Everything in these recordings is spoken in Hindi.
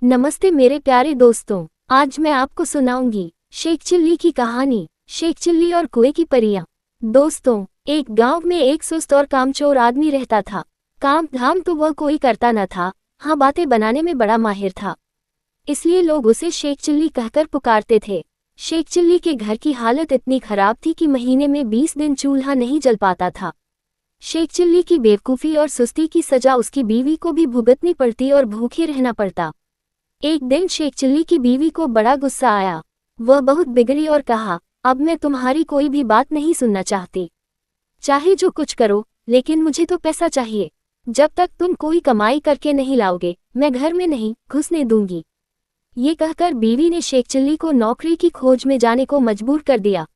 नमस्ते मेरे प्यारे दोस्तों। आज मैं आपको सुनाऊंगी शेख चिल्ली की कहानी, शेख चिल्ली और कुएं की परियां। दोस्तों, एक गांव में एक सुस्त और कामचोर आदमी रहता था। काम धाम तो वह कोई करता न था, हाँ बातें बनाने में बड़ा माहिर था। इसलिए लोग उसे शेख चिल्ली कहकर पुकारते थे। शेख चिल्ली के घर की हालत इतनी खराब थी कि महीने में 20 दिन चूल्हा नहीं जल पाता था। शेख चिल्ली की बेवकूफ़ी और सुस्ती की सजा उसकी बीवी को भी भुगतनी पड़ती और भूखे रहना पड़ता। एक दिन शेख चिल्ली की बीवी को बड़ा गुस्सा आया। वह बहुत बिगड़ी और कहा, अब मैं तुम्हारी कोई भी बात नहीं सुनना चाहती। चाहे जो कुछ करो, लेकिन मुझे तो पैसा चाहिए। जब तक तुम कोई कमाई करके नहीं लाओगे, मैं घर में नहीं घुसने दूंगी। ये कहकर बीवी ने शेख चिल्ली को नौकरी की खोज में जाने को मजबूर कर दिया।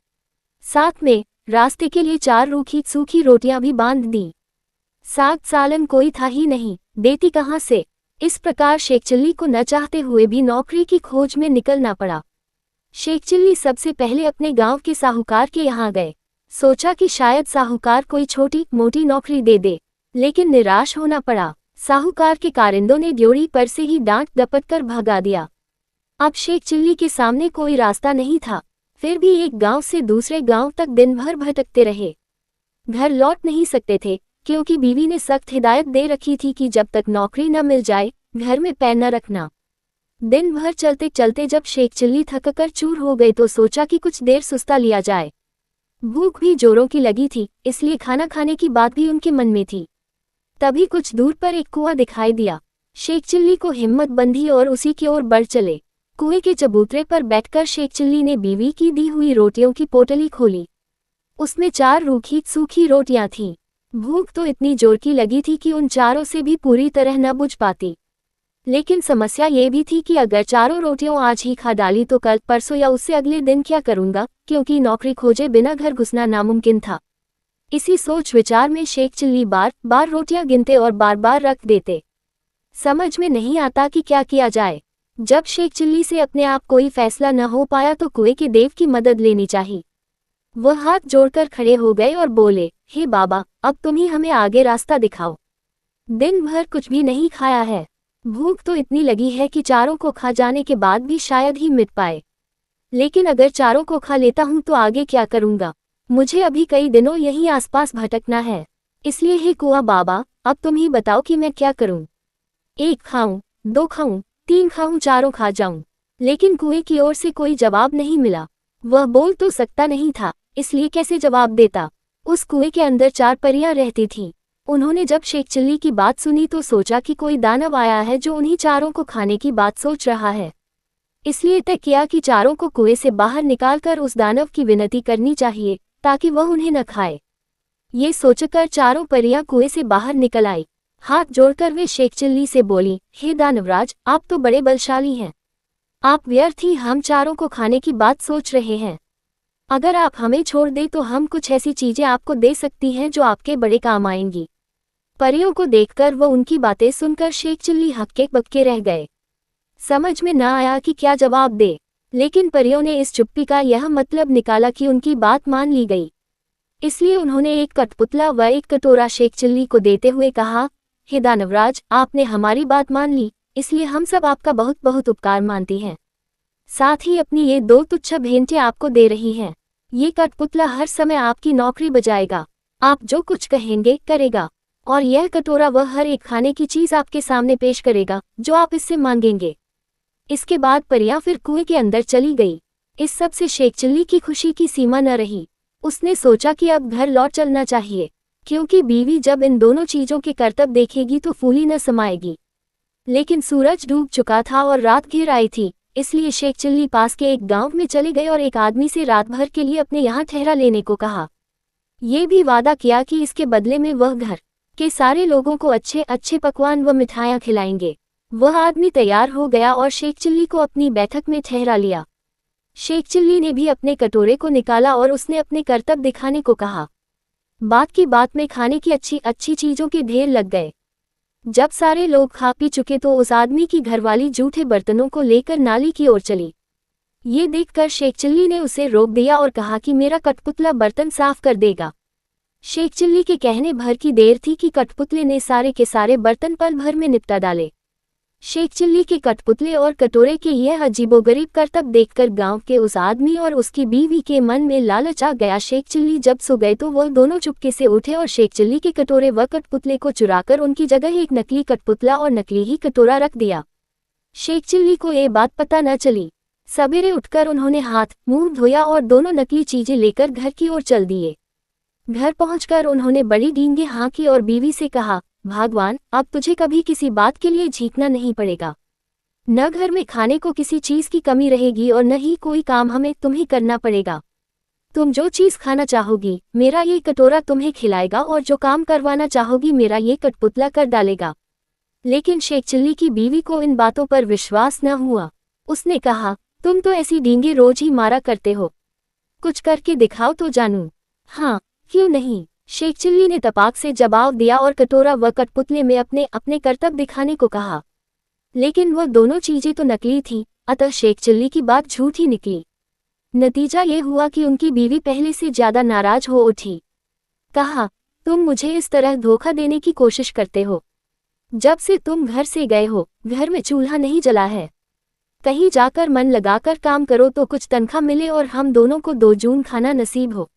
साथ में रास्ते के लिए 4 रूखी सूखी रोटियां भी बांध दी। साग सालन कोई था ही नहीं, देती कहाँ से। इस प्रकार शेख चिल्ली को न चाहते हुए भी नौकरी की खोज में निकलना पड़ा। शेख चिल्ली सबसे पहले अपने गांव के साहूकार के यहाँ गए। सोचा कि शायद साहूकार कोई छोटी मोटी नौकरी दे दे, लेकिन निराश होना पड़ा। साहूकार के कारिंदों ने ड्योढ़ी पर से ही डांट डपट कर भगा दिया। अब शेख चिल्ली के सामने कोई रास्ता नहीं था, फिर भी एक गांव से दूसरे गांव तक दिन भर भटकते रहे। घर लौट नहीं सकते थे, क्योंकि बीवी ने सख्त हिदायत दे रखी थी कि जब तक नौकरी न मिल जाए, घर में पैर न रखना। दिन भर चलते चलते जब शेख चिल्ली थककर चूर हो गए तो सोचा कि कुछ देर सुस्ता लिया जाए। भूख भी जोरों की लगी थी, इसलिए खाना खाने की बात भी उनके मन में थी। तभी कुछ दूर पर एक कुआं दिखाई दिया। शेख चिल्ली को हिम्मत बंधी और उसी की ओर बढ़ चले। कुएं के चबूतरे पर बैठकर शेख चिल्ली ने बीवी की दी हुई रोटियों की पोटली खोली। उसमें 4 रूखी सूखी रोटियां थीं। भूख तो इतनी जोर की लगी थी कि उन चारों से भी पूरी तरह न बुझ पाती। लेकिन समस्या ये भी थी कि अगर चारों रोटियां आज ही खा डाली तो कल परसों या उससे अगले दिन क्या करूंगा, क्योंकि नौकरी खोजे बिना घर घुसना नामुमकिन था। इसी सोच विचार में शेख चिल्ली बार बार रोटियां गिनते और बार बार रख देते। समझ में नहीं आता कि क्या किया जाए। जब शेख चिल्ली से अपने आप कोई फैसला न हो पाया तो कुएं के देव की मदद लेनी चाहिए। वह हाथ जोड़कर खड़े हो गए और बोले, हे बाबा, अब तुम ही हमें आगे रास्ता दिखाओ। दिन भर कुछ भी नहीं खाया है। भूख तो इतनी लगी है कि चारों को खा जाने के बाद भी शायद ही मिट पाए। लेकिन अगर चारों को खा लेता हूं तो आगे क्या करूंगा। मुझे अभी कई दिनों यहीं आसपास भटकना है। इसलिए हे कुआं बाबा, अब तुम ही बताओ कि मैं क्या करूं। 1 खाऊं, 2 खाऊं, 3 खाऊं, चारों खा जाऊं। लेकिन कुएं की ओर से कोई जवाब नहीं मिला। वह बोल तो सकता नहीं था, इसलिए कैसे जवाब देता। उस कुएं के अंदर 4 परियां रहती थीं। उन्होंने जब शेख चिल्ली की बात सुनी तो सोचा कि कोई दानव आया है जो उन्हीं चारों को खाने की बात सोच रहा है। इसलिए तय किया कि चारों को कुएं से बाहर निकालकर उस दानव की विनती करनी चाहिए, ताकि वह उन्हें न खाए। ये सोचकर चारों परियां कुएं से बाहर निकल आई। हाथ जोड़कर वे शेख चिल्ली से बोली, हे दानवराज, आप तो बड़े बलशाली हैं। आप व्यर्थ ही हम चारों को खाने की बात सोच रहे हैं। अगर आप हमें छोड़ दें तो हम कुछ ऐसी चीजें आपको दे सकती हैं जो आपके बड़े काम आएंगी। परियों को देखकर वो उनकी बातें सुनकर शेख चिल्ली हक्के बक्के रह गए। समझ में न आया कि क्या जवाब दे, लेकिन परियों ने इस चुप्पी का यह मतलब निकाला कि उनकी बात मान ली गई। इसलिए उन्होंने एक कठपुतला व एक कटोरा शेख चिल्ली को देते हुए कहा, हे दानवराज, आपने हमारी बात मान ली, इसलिए हम सब आपका बहुत बहुत उपकार मानती हैं। साथ ही अपनी ये 2 तुच्छ भेंटें आपको दे रही हैं। ये कठपुतला हर समय आपकी नौकरी बजाएगा, आप जो कुछ कहेंगे करेगा, और यह कटोरा वह हर एक खाने की चीज आपके सामने पेश करेगा जो आप इससे मांगेंगे। इसके बाद परियां फिर कुएं के अंदर चली गई। इस सब से शेख चिल्ली की खुशी की सीमा न रही। उसने सोचा कि अब घर लौट चलना चाहिए, क्योंकि बीवी जब इन दोनों चीजों के करतब देखेगी तो फूली न समाएगी। लेकिन सूरज डूब चुका था और रात घिर आई थी, इसलिए शेख चिल्ली पास के एक गांव में चले गए और एक आदमी से रात भर के लिए अपने यहाँ ठहरा लेने को कहा। ये भी वादा किया कि इसके बदले में वह घर के सारे लोगों को अच्छे अच्छे पकवान व मिठाइयाँ खिलाएंगे। वह आदमी तैयार हो गया और शेख चिल्ली को अपनी बैठक में ठहरा लिया। शेख चिल्ली ने भी अपने कटोरे को निकाला और उसने अपने करतब दिखाने को कहा। बात की बात में खाने की अच्छी अच्छी चीजों के ढेर लग गए। जब सारे लोग खा पी चुके तो उस आदमी की घरवाली जूठे बर्तनों को लेकर नाली की ओर चली। ये देखकर शेख चिल्ली ने उसे रोक दिया और कहा कि मेरा कठपुतला बर्तन साफ कर देगा। शेख चिल्ली के कहने भर की देर थी कि कठपुतले ने सारे के सारे बर्तन पल भर में निपटा डाले। शेख चिल्ली के कठपुतले और कटोरे के यह अजीबोगरीब करतब देखकर गांव के उस आदमी और उसकी बीवी के मन में लालच आ गया। शेख चिल्ली जब सो गए तो वह दोनों चुपके से उठे और शेख चिल्ली के कटोरे व कठपुतले को चुराकर उनकी जगह एक नकली कठपुतला और नकली ही कटोरा रख दिया। शेख चिल्ली को ये बात पता न चली। सवेरे उठकर उन्होंने हाथ मुंह धोया और दोनों नकली चीजें लेकर घर की ओर चल दिए। घर पहुंचकर उन्होंने बड़ी डींगे हाँकी और बीवी से कहा, भगवान, अब तुझे कभी किसी बात के लिए झीकना नहीं पड़ेगा। न घर में खाने को किसी चीज की कमी रहेगी और न ही कोई काम हमें तुम्हें करना पड़ेगा। तुम जो चीज खाना चाहोगी मेरा ये कटोरा तुम्हें खिलाएगा और जो काम करवाना चाहोगी मेरा ये कठपुतला कर डालेगा। लेकिन शेख चिल्ली की बीवी को इन बातों पर विश्वास न हुआ। उसने कहा, तुम तो ऐसी डींगे रोज ही मारा करते हो, कुछ करके दिखाओ तो जानूं। हाँ, क्यों नहीं, शेख चिल्ली ने तपाक से जवाब दिया और कटोरा व कठपुतले में अपने अपने करतब दिखाने को कहा। लेकिन वह दोनों चीजें तो नकली थीं, अतः शेख चिल्ली की बात झूठ ही निकली। नतीजा ये हुआ कि उनकी बीवी पहले से ज्यादा नाराज हो उठी। कहा, तुम मुझे इस तरह धोखा देने की कोशिश करते हो। जब से तुम घर से गए हो घर में चूल्हा नहीं जला है। कहीं जाकर मन लगाकर काम करो तो कुछ तनख्वाह मिले और हम दोनों को 2 जून खाना नसीब हो।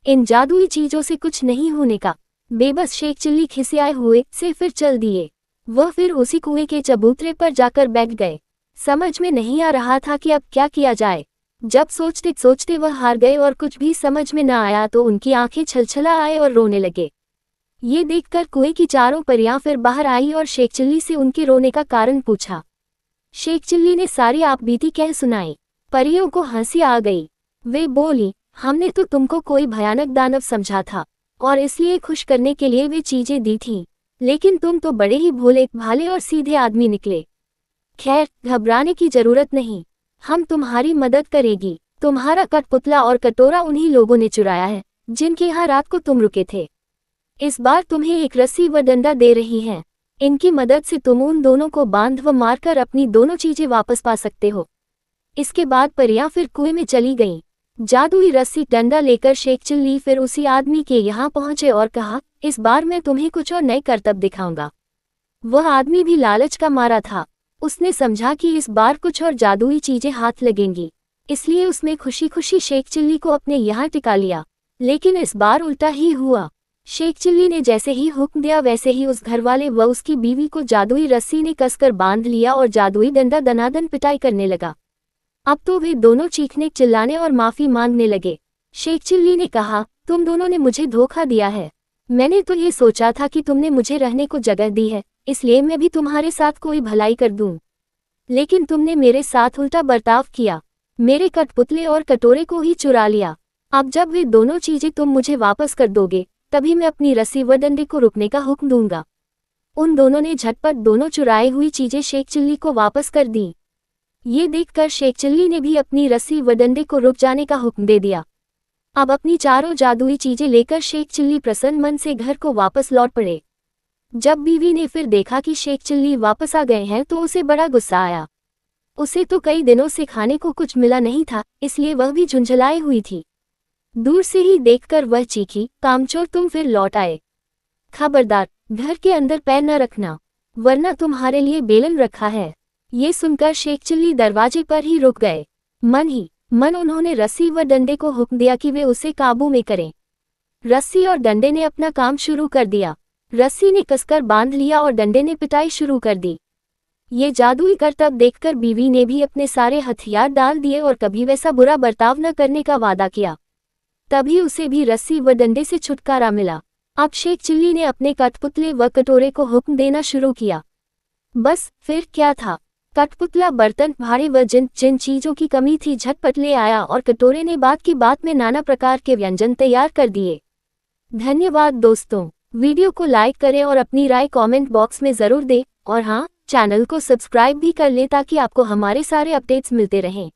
इन जादुई चीजों से कुछ नहीं होने का। बेबस शेख चिल्ली खिसियाए हुए से फिर चल दिए। वह फिर उसी कुएं के चबूतरे पर जाकर बैठ गए। समझ में नहीं आ रहा था कि अब क्या किया जाए। जब सोचते सोचते वह हार गए और कुछ भी समझ में न आया तो उनकी आंखें छलछला आए और रोने लगे। ये देखकर कुएं की चारों परियां फिर बाहर आई और शेख चिल्ली से उनके रोने का कारण पूछा। शेख चिल्ली ने सारी आपबीती कह सुनाई। परियों को हंसी आ गई। वे बोली, हमने तो तुमको कोई भयानक दानव समझा था और इसलिए खुश करने के लिए वे चीजें दी थीं, लेकिन तुम तो बड़े ही भोले भाले और सीधे आदमी निकले। खैर, घबराने की जरूरत नहीं, हम तुम्हारी मदद करेगी। तुम्हारा कठपुतला और कटोरा उन्हीं लोगों ने चुराया है जिनके यहाँ रात को तुम रुके थे। इस बार तुम्हें एक रस्सी व डंडा दे रही हैं। इनकी मदद से तुम उन दोनों को बांध व मारकर अपनी दोनों चीजें वापस पा सकते हो। इसके बाद परियां फिर कुएं में चली गईं। जादुई रस्सी डंडा लेकर शेख चिल्ली फिर उसी आदमी के यहाँ पहुंचे और कहा, इस बार मैं तुम्हें कुछ और नए करतब दिखाऊंगा। वह आदमी भी लालच का मारा था। उसने समझा कि इस बार कुछ और जादुई चीजें हाथ लगेंगी, इसलिए उसने खुशी खुशी शेख चिल्ली को अपने यहाँ टिका लिया। लेकिन इस बार उल्टा ही हुआ। शेख चिल्ली ने जैसे ही हुक्म दिया वैसे ही उस घरवाले व उसकी बीवी को जादुई रस्सी ने कसकर बांध लिया और जादुई डंडा दनादन पिटाई करने लगा। अब तो वे दोनों चीखने चिल्लाने और माफी मांगने लगे। शेख चिल्ली ने कहा, तुम दोनों ने मुझे धोखा दिया है। मैंने तो ये सोचा था कि तुमने मुझे रहने को जगह दी है, इसलिए मैं भी तुम्हारे साथ कोई भलाई कर दूं। लेकिन तुमने मेरे साथ उल्टा बर्ताव किया, मेरे कठपुतले और कटोरे को ही चुरा लिया। अब जब वे दोनों चीजें तुम मुझे वापस कर दोगे तभी मैं अपनी रस्सी व डंडे को रुकने का हुक्म दूंगा। उन दोनों ने झटपट दोनों चुराई हुई चीजें शेख चिल्ली को वापस कर दी। ये देखकर शेख चिल्ली ने भी अपनी रस्सी व डंडे को रुक जाने का हुक्म दे दिया। अब अपनी चारों जादुई चीजें लेकर शेख चिल्ली प्रसन्न मन से घर को वापस लौट पड़े। जब बीवी ने फिर देखा कि शेख चिल्ली वापस आ गए हैं तो उसे बड़ा गुस्सा आया। उसे तो कई दिनों से खाने को कुछ मिला नहीं था, इसलिए वह भी झुंझलाए हुई थी। दूर से ही देखकर वह चीखी, कामचोर, तुम फिर लौट आए। खबरदार, घर के अंदर पैर न रखना, वरना तुम्हारे लिए बेलन रखा है। ये सुनकर शेख चिल्ली दरवाजे पर ही रुक गए। मन ही मन उन्होंने रस्सी व डंडे को हुक्म दिया कि वे उसे काबू में करें। रस्सी और डंडे ने अपना काम शुरू कर दिया। रस्सी ने कसकर बांध लिया और डंडे ने पिटाई शुरू कर दी। ये जादुई करतब देखकर बीवी ने भी अपने सारे हथियार डाल दिए और कभी वैसा बुरा बर्ताव न करने का वादा किया। तभी उसे भी रस्सी व डंडे से छुटकारा मिला। अब शेख चिल्ली ने अपने कठपुतले व कटोरे को हुक्म देना शुरू किया। बस फिर क्या था, कठपुतला बर्तन भाड़े व जिन जिन चीजों की कमी थी झटपट ले आया और कटोरे ने बात की बात में नाना प्रकार के व्यंजन तैयार कर दिए। धन्यवाद दोस्तों, वीडियो को लाइक करें और अपनी राय कमेंट बॉक्स में जरूर दें और हाँ, चैनल को सब्सक्राइब भी कर लें ताकि आपको हमारे सारे अपडेट्स मिलते रहें।